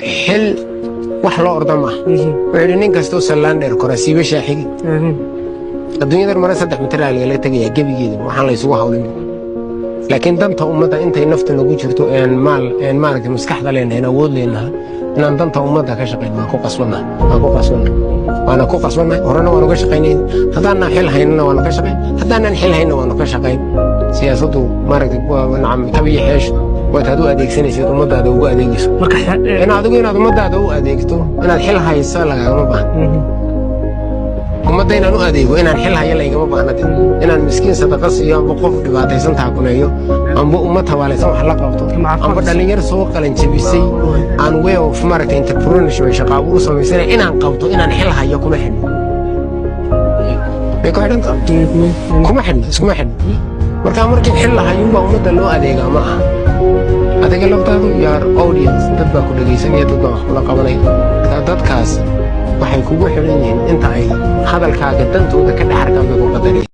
حل وحلا أرضنا وعلنين كستو سلان در كراسي بشاحي الدنيا در مرة صدق متر على اللي تجي جبي جدا وحنا يسووها ولين لكن دمت أمتها أنت نفط نقول شرتو إن مالك مسكحة لنا هنا وود لنا إن دمت أمتها كشقين ما كو قصونا وأنا كو قصونا ورانا وأنا كشقينين هذا أنا حل هيننا وأنا كشقين هذا أنا حل هيننا وأنا كشقين سياسته مارك ونعم كبي حاش وتهدو أديك سنة سيد أمتها دو أديكس أنا أدوين هذا أمتها دو أديكتو أنا الحل هاي سالة ما بقى ummadda inaan u adeego inaan xil hayo laygama baahnadin inaan miskiin sadaqa siiyo amba qof dhibaataysan taakuleeyo amba ummad hawaalaysan wax la qabto amba dhalinyar soo qalan jabisay aan way of maaragtay entrepreneurship shaqo abuur samaysanay inaan qabto inaan xil hayo kuma xidhno ku xidhno iskuma xidhno markii xil lahayo baa ummadda loo adeegaa ma aha adiga laftaadu yaar audience dad baa ku dhagaysanaya dad baa wax kula qabanaya dadkaas waxay kugu xiran yihiin inta ay hadalkaaga dantooda ka dhaxarkan bay ku qadareen